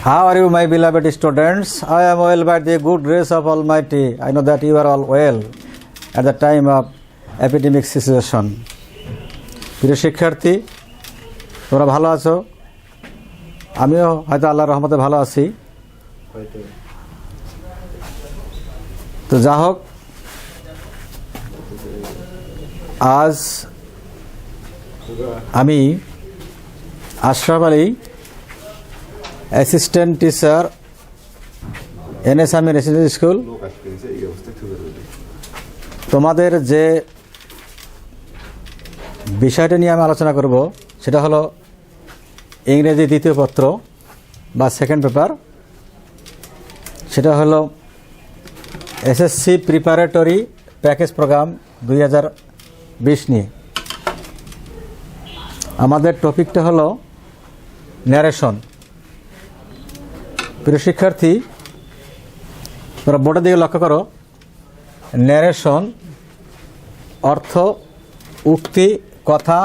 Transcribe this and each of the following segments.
How are you, my beloved students? I am well by the good grace of Almighty. I know that you are all well at the time of epidemic situation. প্রিয় শিক্ষার্থী, তোমরা ভালো আছো? আমিও হয়তো আল্লাহর রহমতে ভালো আছি। তো যা হোক, আজ আমি Ashraf Ali, assistant teacher, NS Amir residential school, তোমাদের যে বিষয়টা নিয়ে আমি আলোচনা করব সেটা হলো ইংরেজি দ্বিতীয় পত্র বা সেকেন্ড পেপার। সেটা হলো এসএসসি প্রিপারেটরি প্যাকেজ প্রোগ্রাম 2020 নিয়ে। আমাদের টপিকটা হলো ন্যারেশন। প্রিয় শিক্ষার্থী, তোমরা বোর্ডের দিকে লক্ষ্য করো। ন্যারেশন অর্থ উক্তি, কথা,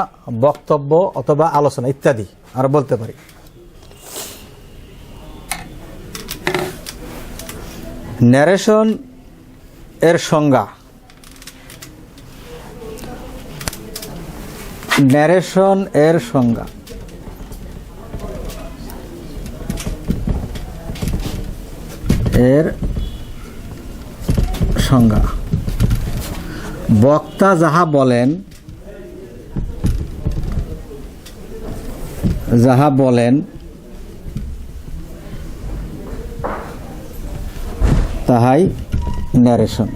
বক্তব্য অথবা আলোচনা ইত্যাদি আর বলতে পারি। ন্যারেশন এর সংজ্ঞা। ন্যারেশন এর সংজ্ঞা বক্তা যাহা বলেন তাহাই ন্যারেশন।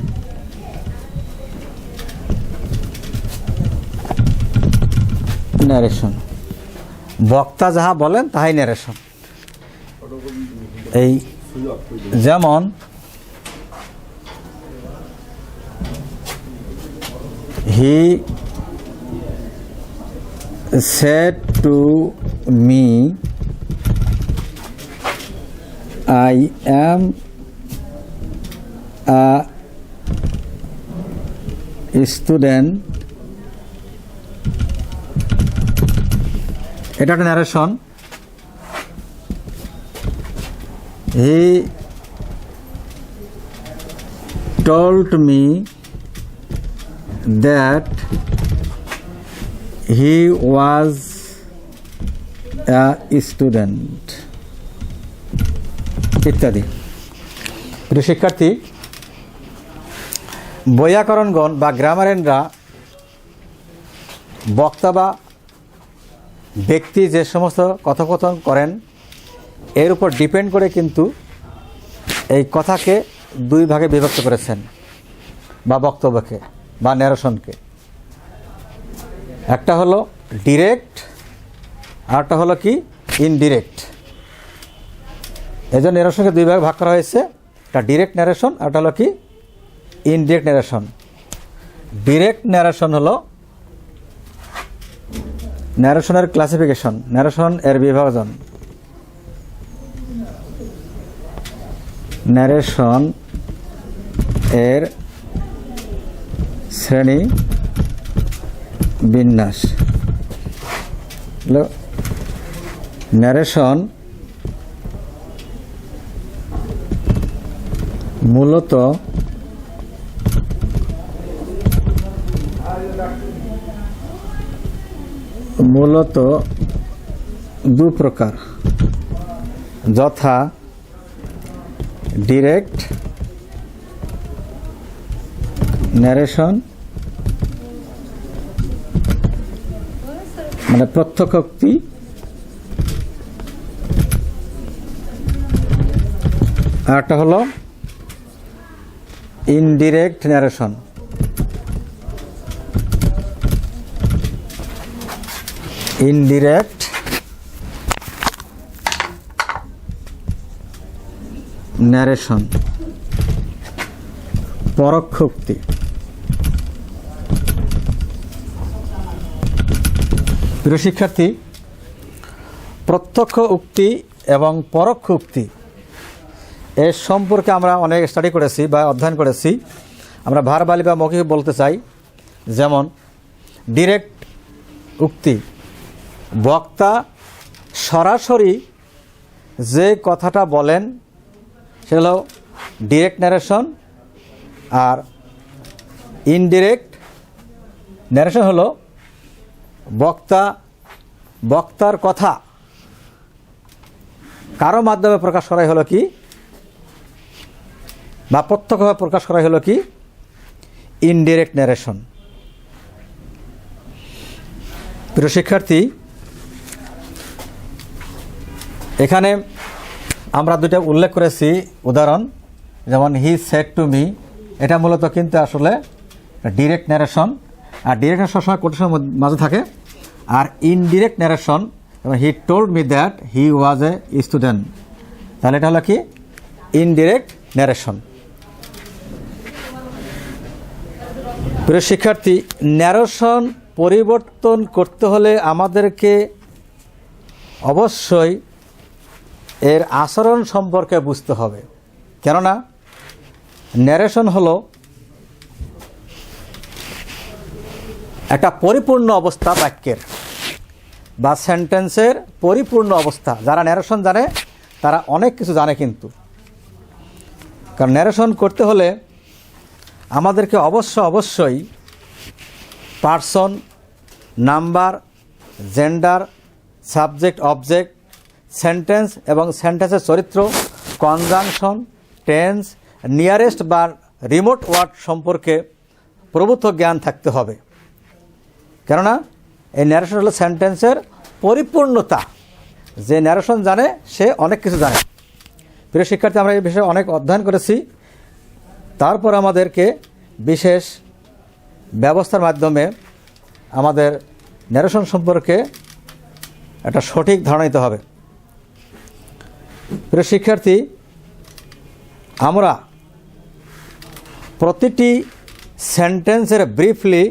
বক্তা যাহা বলেন তাহাই ন্যারেশন। এই যেমন he said to me, I am a student. এটা একটা narration. He told me that he was a student ইত্যাদি। প্রিয় শিক্ষার্থী, বৈয়াকরণগণ বা গ্রামারিয়ানরা বক্তা বা ব্যক্তি যে সমস্ত কথোপকথন করেন এর উপর ডিপেন্ড করে কিন্তু এই কথাকে দুই ভাগে বিভক্ত করেছেন বা বক্তব্যকে বা ন্যারেশনকে। একটা হলো ডিরেক্ট আর একটা হলো কি ইনডিরেক্ট। এই জন্য ন্যারেশনকে দুই ভাগে ভাগ করা হয়েছে, একটা ডিরেক্ট ন্যারেশন আর একটা হলো কি ইনডিরেক্ট ন্যারেশন। ডিরেক্ট ন্যারেশন হলো ন্যারেশনের ক্লাসিফিকেশন, ন্যারেশন এর বিভাজন। ন্যারেশন এর শ্রেণী বিন্যাস। ন্যারেশন মূলত দু প্রকার, যথা ডিরেক্ট ন্যারেশন মানে প্রত্যক্ষোক্তি, আর একটা হলো ইনডিরেক্ট ন্যারেশন। ইনডিরেক্ট ন্যারেশন পরোক্ষোক্তি। প্রিয় শিক্ষার্থী, প্রত্যক্ষ উক্তি এবং পরোক্ষ উক্তি এর সম্পর্কে আমরা অনেক স্টাডি করেছি বা অধ্যয়ন করেছি। আমরা ভার্বালি বা মৌখিক বলতে চাই। যেমন ডিরেক্ট উক্তি, বক্তা সরাসরি যে কথাটা বলেন সেটা হলো ডিরেক্ট ন্যারেশন, আর ইনডিরেক্ট ন্যারেশন হলো বক্তার কথা কারো মাধ্যমে প্রকাশ করাই হলো কি, বা প্রত্যক্ষভাবে প্রকাশ করাই হলো কি ইনডিরেক্ট ন্যারেশন। প্রিয় শিক্ষার্থী, এখানে আমরা দুটো উল্লেখ করেছি উদাহরণ, যেমন হি সেড টু মি, এটা মূলত কিন্তু আসলে ডিরেক্ট ন্যারেশন, আর ডিরেক্ট ন্যারেশন সবসময় কোটেশনের মাঝে থাকে। আর ইনডিরেক্ট ন্যারেশন, যেমন he told me that he was a student, তাহলে এটা হলো কি ইনডিরেক্ট ন্যারেশন। প্রিয় শিক্ষার্থী, ন্যারেশন পরিবর্তন করতে হলে আমাদেরকে অবশ্যই এর আচরণ সম্পর্কে বুঝতে হবে, কেননা ন্যারেশন হলো একটা পরিপূর্ণ অবস্থা বাক্যের বা সেন্টেন্সের পরিপূর্ণ অবস্থা। যারা ন্যারেশন জানে তারা অনেক কিছু জানে, কিন্তু কারণ ন্যারেশন করতে হলে আমাদেরকে অবশ্যই person, number, gender, subject, object, sentence এবং সেন্টেন্সের চরিত্র, কনজাংশন, টেন্স, নিয়ারেস্ট বা রিমোট ওয়ার্ড সম্পর্কে প্রভূত জ্ঞান থাকতে হবে, কেননা এই ন্যারেশন হলো সেন্টেন্সের পরিপূর্ণতা। যে ন্যারেশন জানে সে অনেক কিছু জানে। প্রিয় শিক্ষার্থী, আমরা এই বিষয়ে অনেক অধ্যয়ন করেছি, তারপর আমাদেরকে বিশেষ ব্যবস্থার মাধ্যমে আমাদের ন্যারেশন সম্পর্কে একটা সঠিক ধারণা নিতে হবে। প্রিয় শিক্ষার্থী, আমরা প্রতিটি সেন্টেন্সের ব্রিফলি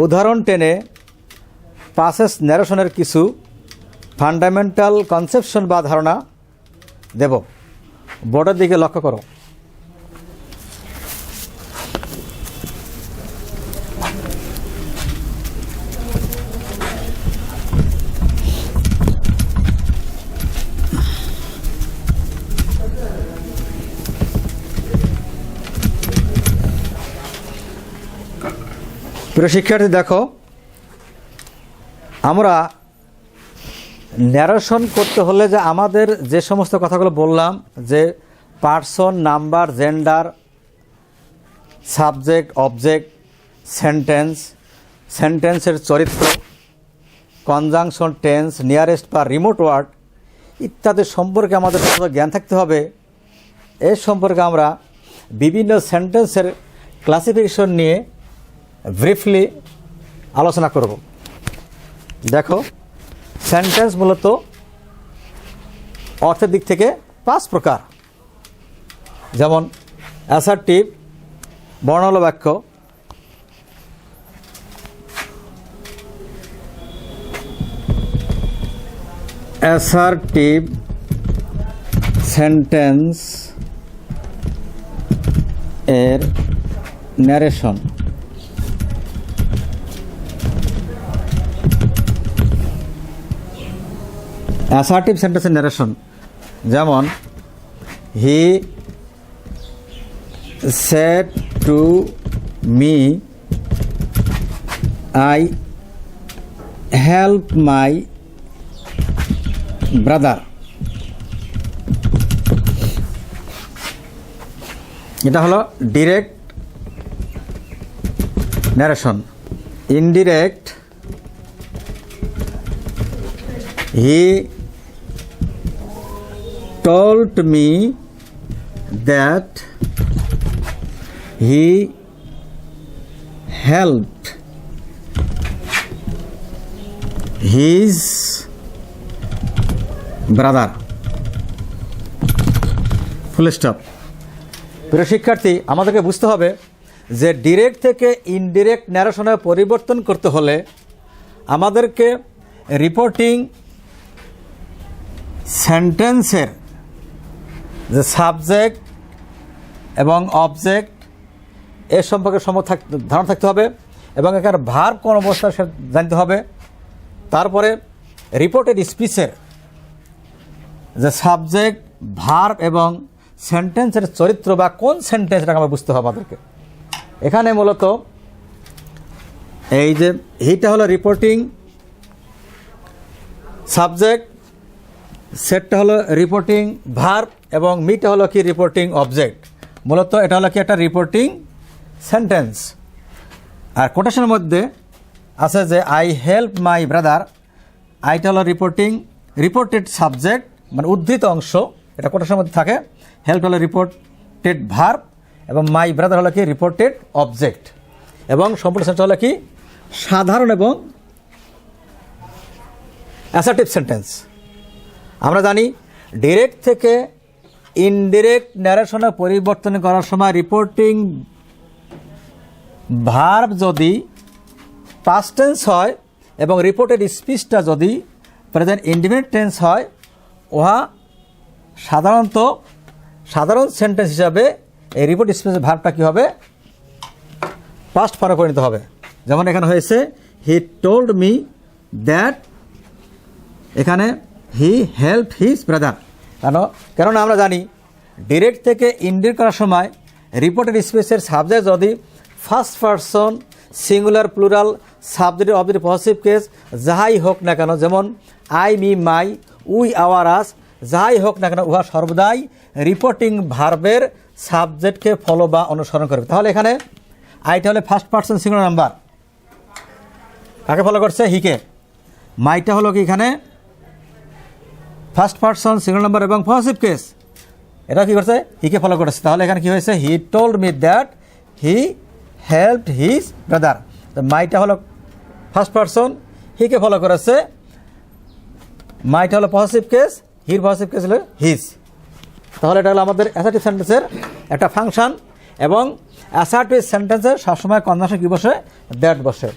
উদাহরণ টেনে পাসেজ ন্যারেশনের কিছু ফান্ডামেন্টাল কনসেপশন বা ধারণা দেব। বোর্ডের দিকে লক্ষ্য করো। প্রিয় শিক্ষার্থী, দেখো, আমরা ন্যারেশন করতে হলে যে আমাদের যে সমস্ত কথাগুলো বললাম, যে person, number, gender, subject, object, সেন্টেন্সের চরিত্র, কনজাংশন, টেন্স, নিয়ারেস্ট বা রিমোট ওয়ার্ড ইত্যাদি সম্পর্কে আমাদের জ্ঞান থাকতে হবে। এ সম্পর্কে আমরা বিভিন্ন সেন্টেন্সের ক্লাসিফিকেশন নিয়ে ব্রিফলি আলোচনা করব। দেখো, সেন্টেন্স মূলত অর্থের দিক থেকে 5 প্রকার, যেমন অ্যাসার্টিভ বর্ণালো বাক্য, অ্যাসার্টিভ সেন্টেন্স এর ন্যারেশন, অ্যাসার্টিভ সেন্টেন্সের ন্যারেশন, যেমন হি said to me I help my brother. এটা হলো direct narration. Indirect, he told me that he helped his brother. Full stop. প্রিয় শিক্ষার্থী, আমাদেরকে বুঝতে হবে যে ডিরেক্ট থেকে ইনডিরেক্ট ন্যারেশনে পরিবর্তন করতে হলে আমাদেরকে রিপোর্টিং সেন্টেন্সের যে সাবজেক্ট এবং অবজেক্ট এর সম্পর্কে ধারণা থাকতে হবে, এবং এখানে ভার্ব কোন অবস্থা সে জানতে হবে। তারপরে রিপোর্টেড স্পিচের যে সাবজেক্ট, ভার্ব এবং সেন্টেন্সের চরিত্র বা কোন সেন্টেন্স এটাকে আমরা বুঝতে হবে আমাদেরকে। এখানে মূলত এই যে হিটা হলো রিপোর্টিং সাবজেক্ট, সেটটা হলো রিপোর্টিং ভার্ব এবং মিটা হলো কি রিপোর্টিং অবজেক্ট। মূলত এটা হলো কি একটা রিপোর্টিং সেন্টেন্স। আর কোটেশনের মধ্যে আছে যে আই হেল্প মাই ব্রাদার, আইটা হলো রিপোর্টেড সাবজেক্ট মানে উদ্ধৃত অংশ, এটা কোটেশনের মধ্যে থাকে। হেল্প হলো রিপোর্টেড ভার্ব এবং মাই ব্রাদার হলো কি রিপোর্টেড অবজেক্ট। এবং সম্পূর্ণ সেন্টেন্স হলো কি সাধারণ এবং অ্যাসার্টিভ সেন্টেন্স। আমরা জানি ডিরেক্ট থেকে ইনডিরেক্ট ন্যারেশনে পরিবর্তন করার সময় রিপোর্টিং ভার্ব যদি পাস্ট টেন্স হয় এবং রিপোর্টেড স্পিচটা যদি প্রেজেন্ট ইনডিফিনিট টেন্স হয়, উহা সাধারণ সেন্টেন্স হিসাবে এই রিপোর্ট স্পিচের ভার্বটা কী হবে পাস্ট ফর্মে পরিণত হবে। যেমন এখানে হয়েছে হি টোল্ড মি দ্যাট, এখানে হি হেল্প হিজ ব্রাদার। কেননা আমরা জানি ডিরেক্ট থেকে ইনডিরেক্ট করার সময় রিপোর্টেড স্পিচের সাবজেক্ট যদি first person singular plural subject object positive case যাহাই হোক না কেন, যেমন I me my we hour আস, যাহাই হোক না কেন উহা সর্বদাই রিপোর্টিং ভার্বের সাবজেক্টকে ফলো বা অনুসরণ করবে। তাহলে এখানে আইটা হলে ফার্স্ট পারসন সিঙ্গুলার নাম্বার, কাকে ফলো করছে? হিকে। মাইটা হলো কি এখানে ফার্স্ট পারসন সিঙ্গুলার নাম্বার এবং পজিটিভ কেস, এটা কি করছে? হিকে ফলো করেছে। তাহলে এখানে কি হয়েছে? He told me that he helped his brother. তো মাইটা হলো ফার্স্ট পারসন, হিকে ফলো করেছে। মাইটা হলো পজিটিভ কেস, হির পজিটিভ কেস হলো হিজ। তাহলে এটা হলো আমাদের অ্যাসার্টিভ সেন্টেন্সের একটা ফাংশন। এবং অ্যাসার্টিভ সেন্টেন্সের সবসময় কনজাংশন কি বসে? দ্যাট বসে।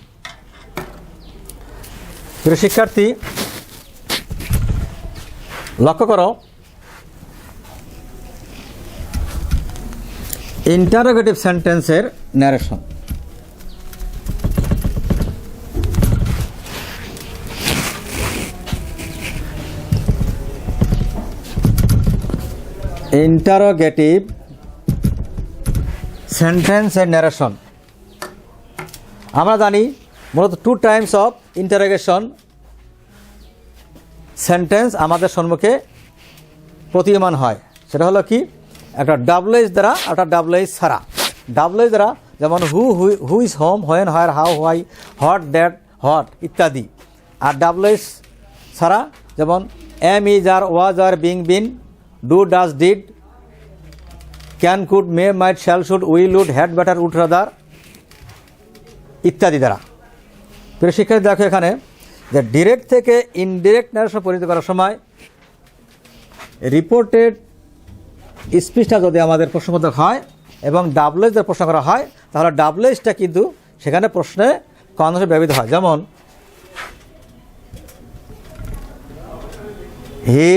প্রিয় শিক্ষার্থী, লক্ষ্য করো ইন্টারোগেটিভ সেন্টেন্সের ন্যারেশন। ইন্টারোগেটিভ সেন্টেন্সের ন্যারেশন আমরা জানি মূলত two Times of interrogation sentence আমাদের সম্মুখে প্রতীয়মান হয়। সেটা হলো কি? একটা ডাবলএইচ দ্বারা, একটা ডাবলএইচ ছাড়া। ডাবলএইচ দ্বারা যেমন who is home, when, where, how, why, what, that, what ইত্যাদি। আর ডাবলএইচ ছাড়া যেমন M, is, R, was, R, being, bin, do, does, did, can, could, May, mite, shall, should, will, would, had, better, would, rather ইত্যাদি দ্বারা। প্রিয় শিক্ষার্থী, দেখো এখানে যে ডিরেক্ট থেকে ইনডিরেক্ট ন্যারেশন পরিণত করার সময় রিপোর্টেড স্পিচটা যদি আমাদের প্রশ্নবোধক হয় এবং ডাবলএইচ দ্বারা প্রশ্ন করা হয়, তাহলে ডাবলএইচটা কিন্তু সেখানে প্রশ্নে কনজাংশন ব্যবহৃত হয়। যেমন হি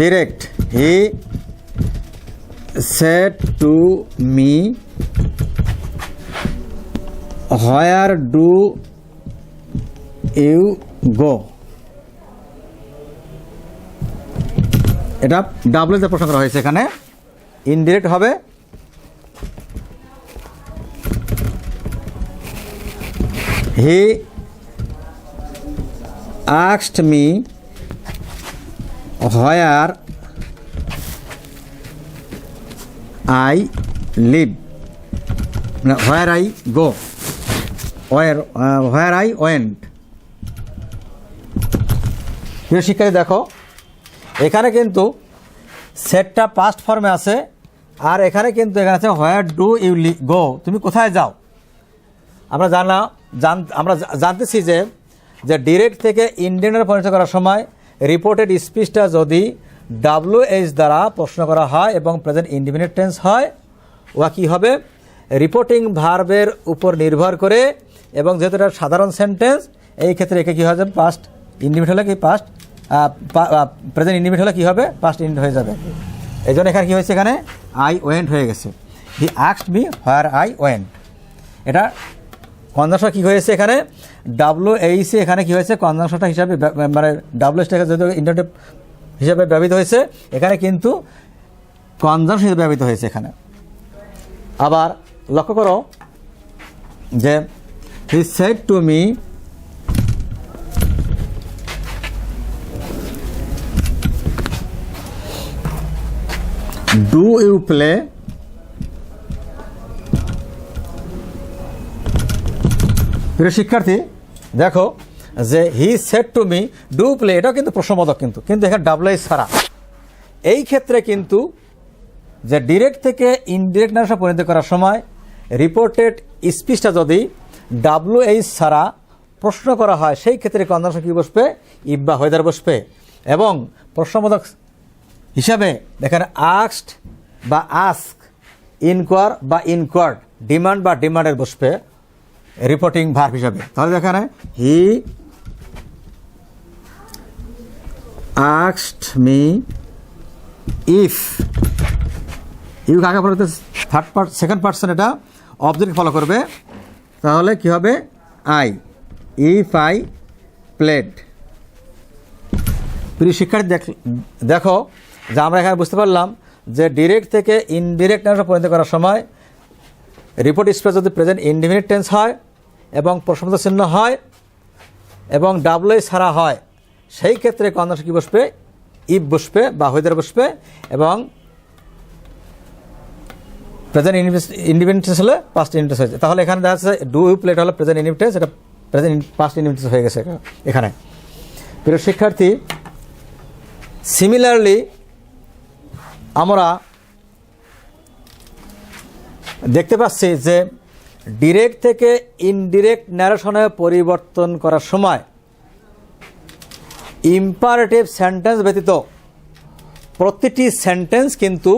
direct, he said to me, where do you go? এটা ডাবলএইচ প্রশ্ন করা হয়েছে, এখানে ইনডিরেক্ট হবে। he asked me where I live, where I go, where I went। প্রিয় শিক্ষার্থী, দেখো এখানে কিন্তু সেটটা পাস্ট ফর্মে আছে, আর এখানে কিন্তু এখানে আছে হোয়ার ডু ইউ গো, তুমি কোথায় যাও। আমরা জানতেছি যে ডিরেক্ট থেকে ইনডিরেক্টে পরিণত করার সময় রিপোর্টেড স্পিচটা যদি ডাব্লিউএইচ দ্বারা প্রশ্ন করা হয় এবং প্রেজেন্ট ইনডিফিনিট টেন্স হয়, ওয়া কী হবে? রিপোর্টিং ভার্বের উপর নির্ভর করে, এবং যেহেতু এটা সাধারণ সেন্টেন্স, এই ক্ষেত্রে একে কী হয়ে যাবে? পাস্ট ইনডিফিনিট হলে কি পাস্ট, প্রেজেন্ট ইনডিফিনিট হলে কী হবে? পাস্ট ইনডিফিনিট হয়ে যাবে। এই জন্য এখানে কী হয়েছে? এখানে আই ওয়েন্ট হয়ে গেছে। He asked me where I went. এটা কনজাংশন কী হয়েছে এখানে WH এখানে কী হয়েছে কনজাংশনটা হিসাবে মানে WH যেহেতু ইন্টারনেট হিসাবে ব্যবহৃত হয়েছে এখানে কিন্তু কনজাংশন হিসেবে ব্যবহৃত হয়েছে এখানে। আবার লক্ষ্য করো যে হি said to me do you play প্রিয় শিক্ষার্থী দেখো যে হি said to me do play এটাও কিন্তু প্রশ্নবোধক কিন্তু এখানে WH ছাড়া। এই ক্ষেত্রে কিন্তু যে ডিরেক্ট থেকে ইনডিরেক্ট নারেশনে পরিণত করার সময় রিপোর্টেড স্পিচটা যদি WH ছাড়া প্রশ্ন করা হয় সেই ক্ষেত্রে কনজাংশন কী বসবে ইফ বা হোয়েদার বসবে এবং প্রশ্নবোধক হিসাবে দেখেন আস্কড বা আস্ক, ইনকোয়ার বা ইনকোয়ার্ড, ডিমান্ড বা ডিমান্ডের বসবে রিপোর্টিং ভার্ব হিসাবে। তাহলে এখানে he asked me if, you কাকে ফলো করতে সেকেন্ড পার্সন এটা অবজেক্ট ফলো করবে, তাহলে কি হবে আই, ইফ আই প্লেড। প্রিয় শিক্ষার্থী দেখো যে আমরা এখানে বুঝতে পারলাম যে ডিরেক্ট থেকে ইনডিরেক্ট নারেশনে পরিণত করার সময় রিপোর্ট স্পেস যদি প্রেজেন্ট ইনডিফিনিট টেন্স হয় এবং প্রশ্নবোধক চিহ্ন হয় এবং WH ছাড়া হয় সেই ক্ষেত্রে কনজাংশন কী বসবে ইফ বসবে বা হোয়েদার বসবে এবং প্রেজেন্ট ইনডিফিনিট টেন্স হলে পাস্ট ইনডিফিনিট হয়েছে। তাহলে এখানে দেখা যাচ্ছে ডু ইউ প্লেড হলে প্রেজেন্ট ইনডিফিনিট টেন্স, এটা প্রেজেন্ট পাস্ট ইনডিফিনিট হয়ে গেছে এখানে। প্রিয় শিক্ষার্থী সিমিলারলি আমরা দেখতে পাচ্ছি যে ডিরেক্ট থেকে ইনডিরেক্ট ন্যারেশনে পরিবর্তন করার সময় ইম্পারেটিভ সেন্টেন্স ব্যতীত প্রতিটি সেন্টেন্স কিন্তু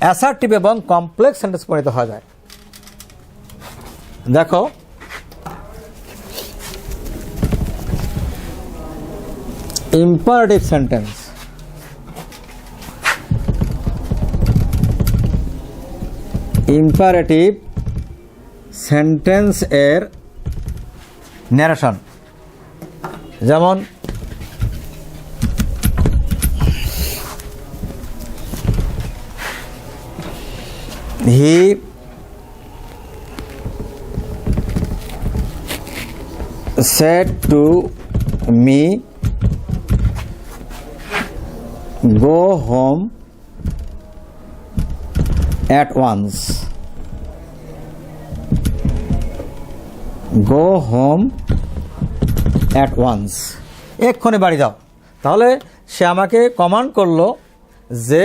অ্যাসার্টিভ এবং কমপ্লেক্স সেন্টেন্স পরিণত হয়ে যায়। দেখো ইম্পারেটিভ সেন্টেন্স, ইম্পারেটিভ সেন্টেন্স এর ন্যারেশন যেমন হি said to me go home at once, go home at once, এক্ষুনি বাড়ি যাও। তাহলে সে আমাকে কমান্ড করলো যে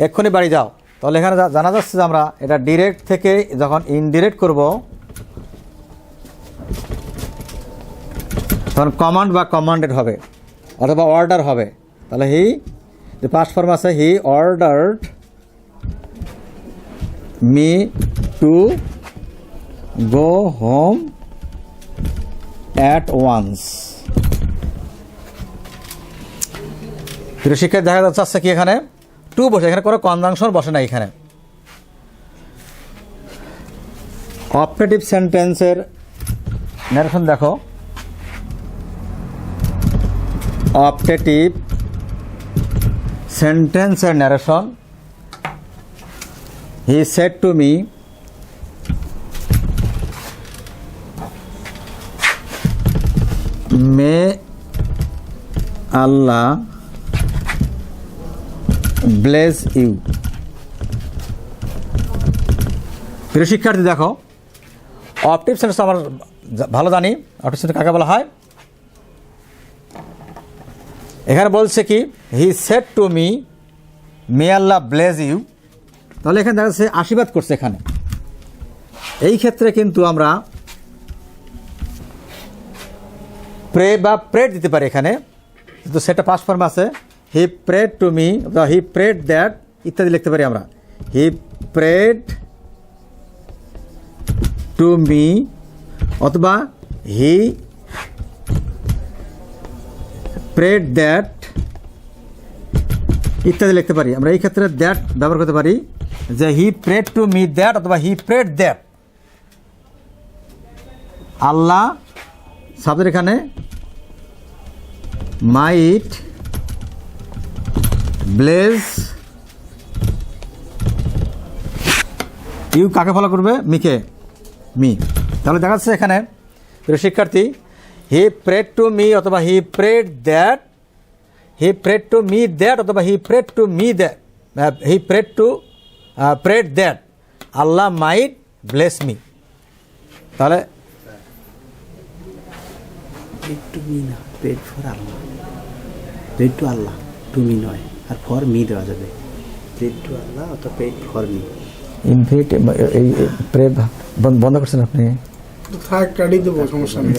এক্ষুনি বাড়ি যাও। তাহলে এখানে জানা যাচ্ছে যে আমরা এটা ডিরেক্ট থেকে যখন ইনডিরেক্ট করব তখন কমান্ড বা কমান্ডেড হবে অথবা অর্ডার হবে। তাহলে হি যে পাস্ট ফর্ম আছে he ordered me to go home at once. প্রিয় শিক্ষার্থী দেখা যাচ্ছে কি এখানে টু বসে, এখানে কোনো কনজাংশন বসে না। এখানে অপারেটিভ সেন্টেন্সের ন্যারেশন দেখো, অপারেটিভ সেন্টেন্সের narration he said to me may Allah bless you. প্রিয় শিক্ষার্থী দেখো অপারেটিভ সেন্টেন্স আমরা ভালো জানি, অপারেটিভ সেন্টেন্স কাকে বলা হয়। এখানে বলছে কি he said to me may Allah bless you, তাহলে এখানে দেখা যাচ্ছে আশীর্বাদ করছে। এখানে এই ক্ষেত্রে কিন্তু আমরা প্রে বা প্রেড দিতে পারি এখানে, কিন্তু সেটা পাস্ট ফর্ম আছে he prayed to me, he prayed that ইত্যাদি লিখতে পারি আমরা। হি প্রেড টু মি অথবা হি প্রেড দ্যাট ইত্যাদি লিখতে পারি আমরা। এই ক্ষেত্রে দ্যাট ব্যবহার করতে পারি যে হি প্রেড টু মি দ্যাট অথবা he prayed that Allah subject এখানে মাইট ব্লেজ ইউ কাকে ফলো করবে? মিকে, মি। তাহলে দেখা যাচ্ছে এখানে প্রিয় শিক্ষার্থী, হি প্রেড টু মি অথবা he prayed that, he prayed to me that অথবা he prayed to me that, he prayed that Allah might bless me. তাহলে প্রেড টু মি না, prayed for Allah, prayed to Allah, to me নয়, আর for me দেওয়া যাবে। Prayed to আল্লাহ অথবা prayed for me. Infinite এই pray বন্ধ করছেন আপনি? থাক, কাটি দেবো, সমস্যা নেই।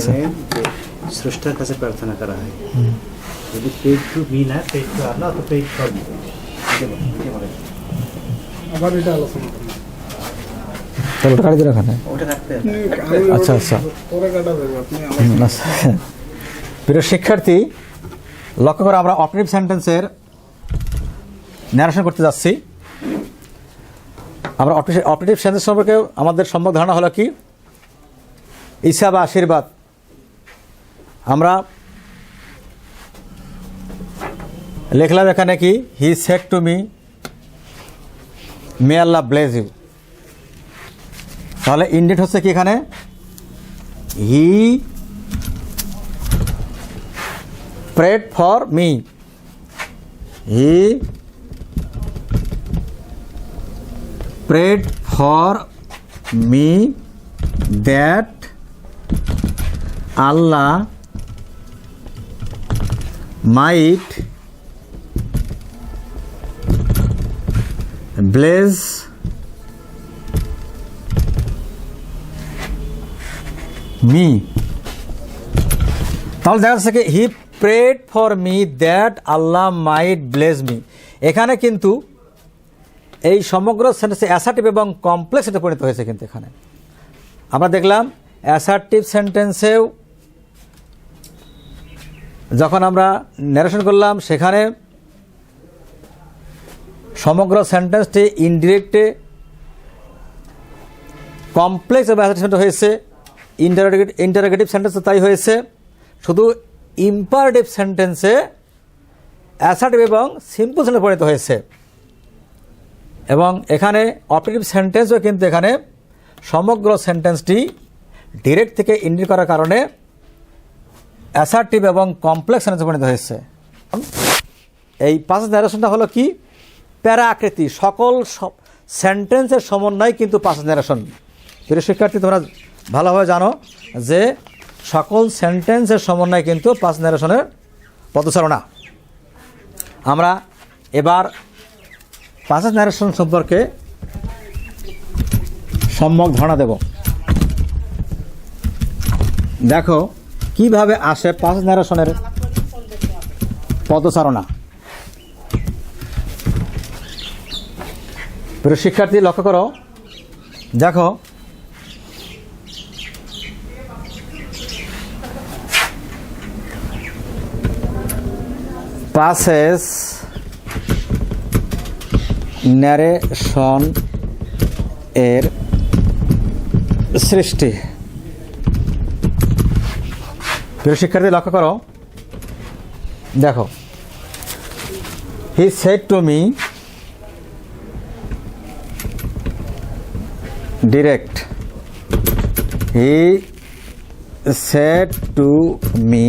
স্রষ্টার কাছে প্রার্থনা করা হয়। যদি প্রেড টু মি না, প্রেড টু আল্লাহ অথবা প্রেড ফর মি। আবার এটা আলোচনা করবো। তাহলে ওটা কাটি দিন ওখানে। ওটা রাখতে আচ্ছা আচ্ছা, পরে কাটা দেবো, আপনি আলোচনা। প্রিয় শিক্ষার্থী, লক্ষ্য করে আমরা অপারেটিভ সেন্টেন্সের ন্যারেশন করতে যাচ্ছি। আমরা অপারেটিভ সেন্টেন্স সম্পর্কে আমাদের সম্যক ধারণা হলো কি? ঈসা বা আশীর্বাদ। আমরা লিখলাম এখানে কি, he said to me may Allah bless you. তাহলে ইনডিরেক্ট হচ্ছে কি এখানে, he prayed for me, he prayed for me that Allah might bless me. তাহলে দেখা যাচ্ছে কি, he prayed for me that Allah might bless me. এখানে কিন্তু এই সমগ্র সেন্টেন্সে অ্যাসার্টিভ এবং কমপ্লেক্স এটা পরিণত হয়েছে। কিন্তু এখানে আমরা দেখলাম অ্যাসার্টিভ সেন্টেন্সেও যখন আমরা ন্যারেশন করলাম, সেখানে সমগ্র সেন্টেন্সটি ইনডিরেক্টে কমপ্লেক্স এবং অ্যাসার্টিভ সেন্টেন্স হয়েছে। ইন্টারোগেটিভ সেন্টেন্সে তাই হয়েছে। শুধু ইম্পারেটিভ সেন্টেন্সে অ্যাসার্টিভ এবং সিম্পল সেন্টেন্স পরিণত হয়েছে। এবং এখানে অপারেটিভ সেন্টেন্সও কিন্তু এখানে সমগ্র সেন্টেন্সটি ডিরেক্ট থেকে ইন্ডিরেক্ট করার কারণে অ্যাসার্টিভ এবং কমপ্লেক্স সেন্টেন্সে পরিণত হয়েছে। এই পাসেজ ন্যারেশনটা হলো কি, প্যারা আকৃতি, সকল সেন্টেন্সের সমন্বয় কিন্তু পাসেজ ন্যারেশন। প্রিয় শিক্ষার্থী, তোমরা ভালোভাবে জানো যে সকল সেন্টেন্সের সমন্বয় কিন্তু পাসেজ ন্যারেশনের পদচারণা। আমরা এবার পাসেজ ন্যারেশন সম্পর্কে সম্যক ধারণা দেব। দেখো কিভাবে আসে পাসেজ ন্যারেশনের পদচারণা। প্রিয় শিক্ষার্থী, লক্ষ্য করো, দেখো পাসেজ ন্যারেশন এর সৃষ্টি। প্রিয় শিক্ষার্থী, লক্ষ্য করো, দেখো, he said to me direct, he said to me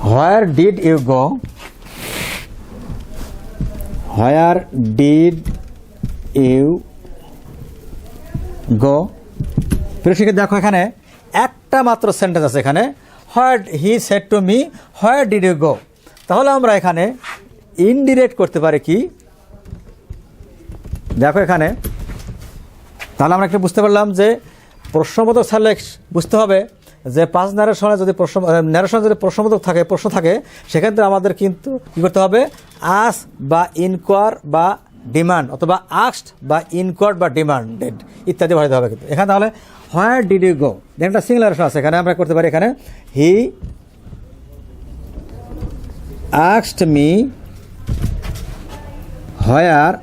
where did you go, where did you go. প্রিয় শিক্ষার্থী, দেখো এখানে একটা মাত্র সেন্টেন্স আছে এখানে, where he said to me where did you go. তাহলে আমরা এখানে ইনডিরেক্ট করতে পারি কি, দেখো এখানে, তাহলে আমরা একটা বুঝতে পারলাম যে প্রশ্নবোধক থাকলে বুঝতে হবে যে পাঁচ ন্যারেশনে যদি প্রশ্নবোধক থাকে, প্রশ্ন থাকে, সেক্ষেত্রে আমাদের কিন্তু কী করতে হবে, আস বা ইনকোয়ার বা ডিমান্ড, অথবা আস্কড বা ইনকোয়ার বা ডিমান্ডেড ইত্যাদি ভাষাতে হবে। কিন্তু এখানে তাহলে হোয়ার ডিড ইউ গো, একটা সিঙ্গুলার আছে, এখানে আমরা করতে পারি, এখানে he asked me where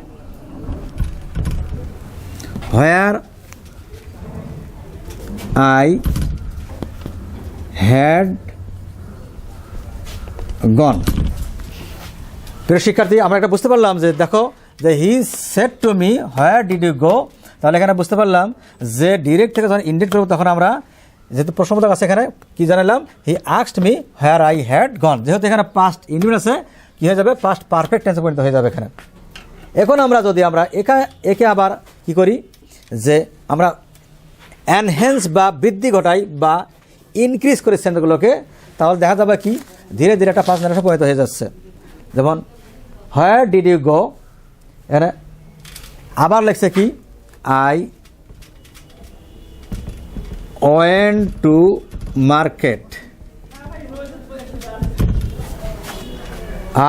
I had gone. প্রিয় শিক্ষার্থী, আমরা একটা বুঝতে পারলাম যে দেখো যে হি said to me where did you go, তাহলে এখানে বুঝতে পারলাম যে ডিরেক্ট থেকে যখন ইন্ডিকেট করবো তখন আমরা যেহেতু প্রশ্নবোধক আছে এখানে কি জানালাম, he asked me where I had gone. যেহেতু এখানে পাস্ট ইন্ডিকেট আছে কী হয়ে যাবে, পাস্ট পারফেক্ট টেন্সে পরিণত হয়ে যাবে এখানে। এখন আমরা যদি আমরা একে আবার কি করি যে আমরা এনহ্যান্স বা বৃদ্ধি ঘটাই বা ইনক্রিজ করি সেন্টেন্সগুলোকে, তাহলে দেখা যাবে কি ধীরে ধীরে একটা পাস্ট জেনারেশন পরিণত হয়ে যাচ্ছে। যেমন হোয়ার ডিড ইউ গো, এখানে আবার লিখছে কি I went to market,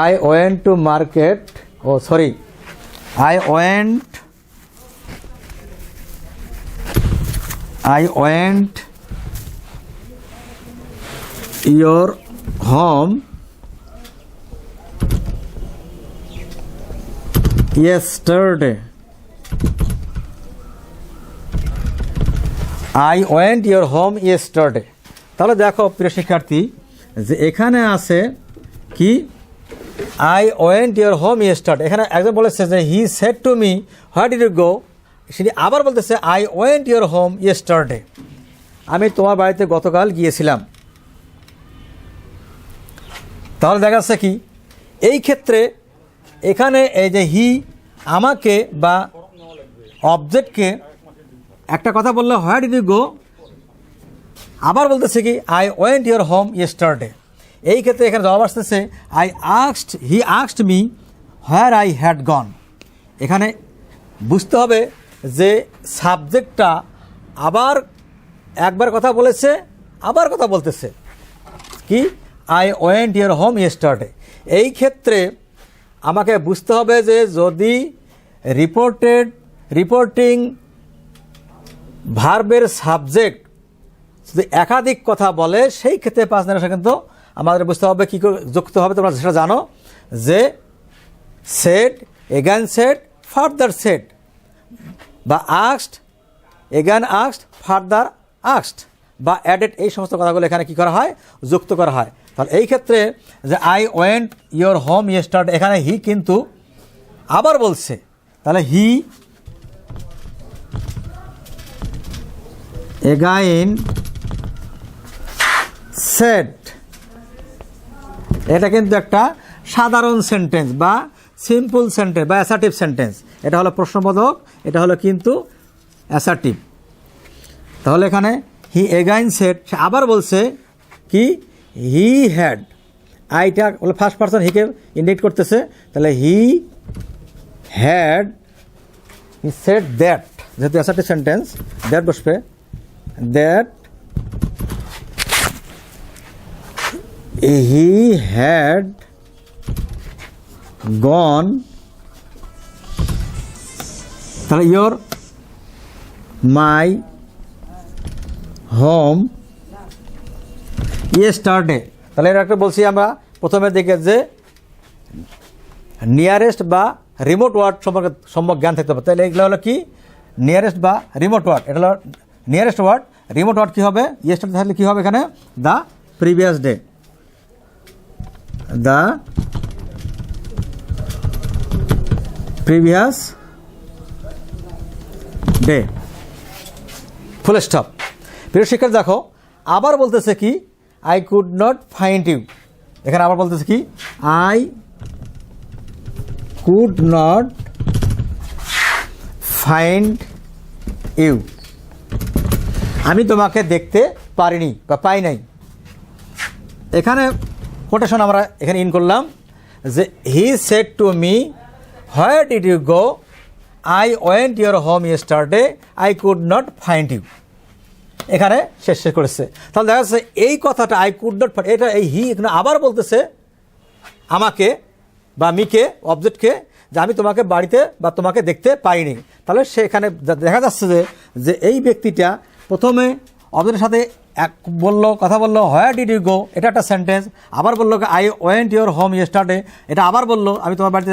I went to market. Oh, sorry. I went your home yesterday. I went your home yesterday. তাহলে দেখো প্রিয় শিক্ষার্থী যে এখানে আছে কি I went your home yesterday, এখানে একজন বলেছে যে হি said to me where did you গো, সেটি আবার বলতেছে I went your home yesterday, আমি তোমার বাড়িতে গতকাল গিয়েছিলাম। তাহলে দেখা যাচ্ছে কি এই ক্ষেত্রে এখানে এই যে হি আমাকে বা অবজেক্টকে একটা কথা বললো হোয়ার ডিড ইউ গো, আবার বলতেছে কি I went your home yesterday, এই ক্ষেত্রে এখানে জবাব আসতেছে he asked me where I had gone. এখানে বুঝতে হবে যে সাবজেক্টটা আবার একবার কথা বলেছে আবার কথা বলতেছে কি I went your home yesterday. এই ক্ষেত্রে আমাকে বুঝতে হবে যে যদি রিপোর্টিং ভার্বের সাবজেক্ট যদি একাধিক কথা বলে সেই ক্ষেত্রে পাস্ট জেনারেশন কিন্তু আমাদের বুঝতে হবে কী করে যুক্ত হবে, তোমরা সেটা জানো যে said, again said, further said বা asked, again asked, further asked বা অ্যাডেড, এই সমস্ত কথাগুলো এখানে কী করা হয়, যুক্ত করা হয়। তাহলে এই ক্ষেত্রে যে I went your home yesterday, এখানে হি কিন্তু আবার বলছে, তাহলে হি এগাইন সেড, এটা কিন্তু একটা সাধারণ সেন্টেন্স বা সিম্পল সেন্টেন্স বা অ্যাসার্টিভ সেন্টেন্স। এটা হলো প্রশ্নবোধক, এটা হলো কিন্তু অ্যাসার্টিভ। তাহলে এখানে হি এগাইন সেড, সে আবার বলছে কি হি হ্যাড, আইটা হলো ফার্স্ট পারসন হিকে ইন্ডিকেট করতেছে, তাহলে he had, he said that, যেহেতু অ্যাসার্টিভ সেন্টেন্স দ্যাট বসবে, দ্যাট he had gone, তাহলে your my home yesterday, তাহলে এটা একটা বলছি আমরা প্রথমের দিকে যে নিয়ারেস্ট বা রিমোট ওয়ার্ড সম্পর্কে সম্যক জ্ঞান থাকতে হবে। তাহলে এগুলো হলো কি নিয়ারেস্ট বা রিমোট ওয়ার্ড, এটা হলো নিয়ারেস্ট ওয়ার্ড। রিমোট ওয়ার্ড কী হবে, ইয়েস্টারডে থাকলে কী হবে এখানে the previous day, the previous day, full stop. প্রিয় শিক্ষার্থী দেখো আবার বলতেছে কি I could not find you, এখানে আবার বলতেছে কি I could not find you, আমি তোমাকে দেখতে পারিনি বা পাই নাই। এখানে কোটেশন আমরা এখানে ইন করলাম যে হি said to me where did you go, I went your home yesterday, I could not find you, এখানে শেষ করেছে। তাহলে দেখা যাচ্ছে এই কথাটা আই কুড নট ফাইন্ড, এটা এই হি এখানে আবার বলতেছে আমাকে বা মিকে, অবজেক্টকে, যে আমি তোমাকে বাড়িতে বা তোমাকে দেখতে পাইনি। তাহলে সেখানে দেখা যাচ্ছে যে এই ব্যক্তিটা প্রথমে অবজেক্টের সাথে এক কথা বললো হোয়ার ডিড ইউ গো, এটা একটা সেন্টেন্স। আবার বললো I went your home yesterday, এটা আবার বললো আমি তোমার বাড়িতে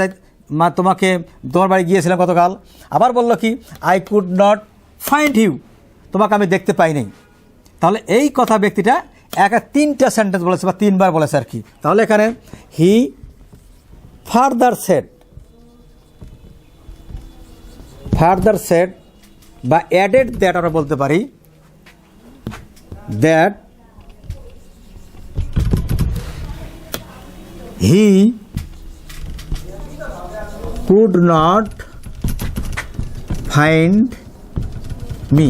তোমার বাড়ি গিয়েছিলাম গতকাল। আবার বললো কি I could not find you, তোমাকে আমি দেখতে পাই নাই। তাহলে এই কথা ব্যক্তিটা তিনটা সেন্টেন্স বলেছে বা তিনবার বলেছে আর কি। তাহলে এখানে হি ফার্দার সেড বা অ্যাডেড দ্যাট আমরা বলতে পারি, that he could not find me.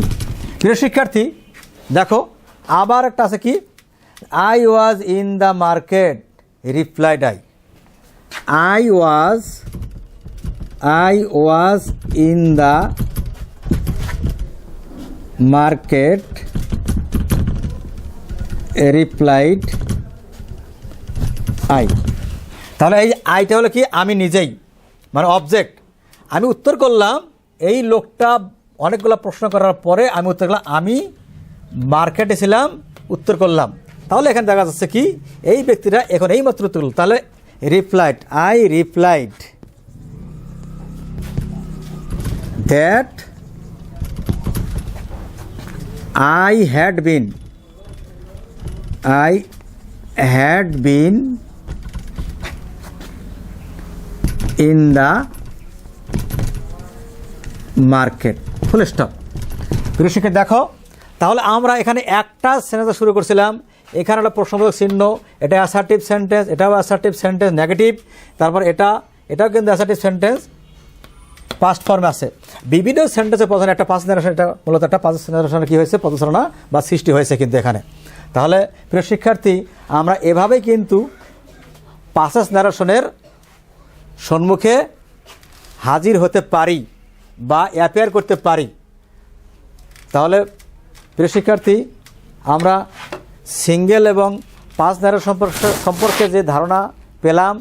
প্রিয় শিক্ষার্থী দেখো আবার একটা আছে কি, I was in the market replied I was in the market replied I. তাহলে এই আইটা হলো কি, আমি নিজেই, মানে অবজেক্ট। আমি উত্তর করলাম, এই লোকটা অনেকগুলো প্রশ্ন করার পরে আমি উত্তর করলাম, আমি মার্কেটে ছিলাম, উত্তর করলাম। তাহলে এখানে দেখা যাচ্ছে কি, এই ব্যক্তিরা এখন এই মাত্র উত্তর করল। তাহলে replied, I replied that I had been in the market, full stop. প্রিয় শিক্ষক দেখো, তাহলে আমরা এখানে একটা সেন্টেন্স শুরু করছিলাম, এখানে একটা প্রশ্নবোধক চিহ্ন, এটা অ্যাসার্টিভ সেন্টেন্স, এটাও অ্যাসার্টিভ সেন্টেন্স নেগেটিভ, তারপর এটাও কিন্তু অ্যাসার্টিভ সেন্টেন্স পাস্ট ফর্মে আছে। বিভিন্ন সেন্টেন্সের প্রধান একটা পাস্ট জেনারেশন, এটা মূলত একটা পাস্ট জেনারেশনে কী হয়েছে, পদচারণা বা সৃষ্টি হয়েছে কিন্তু এখানে। তাহলে প্রিয় শিক্ষার্থী আমরা এভাবেই কিন্তু পাস্ট জেনারেশনের সম্মুখে হাজির হতে পারি বা অ্যাপিয়ার করতে পারি। তাহলে প্রিয় শিক্ষার্থী আমরা সিঙ্গেল এবং পাস্ট জেনারেশন সম্পর্কে যে ধারণা পেলাম,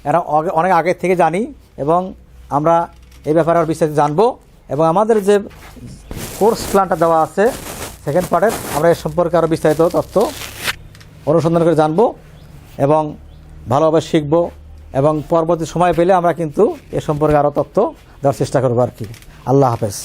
এরা অনেক আগে থেকে জানি এবং আমরা এই ব্যাপারে আরও বিস্তারিত জানবো। এবং আমাদের যে কোর্স প্ল্যানটা দেওয়া আছে সেকেন্ড পার্টের, আমরা এর সম্পর্কে আরও বিস্তারিত তথ্য অনুসন্ধান করে জানবো এবং ভালোভাবে শিখব, এবং পরবর্তী সময় পেলে আমরা কিন্তু এ সম্পর্কে আরও তথ্য দেওয়ার চেষ্টা করবো আর কি। আল্লাহ হাফেজ।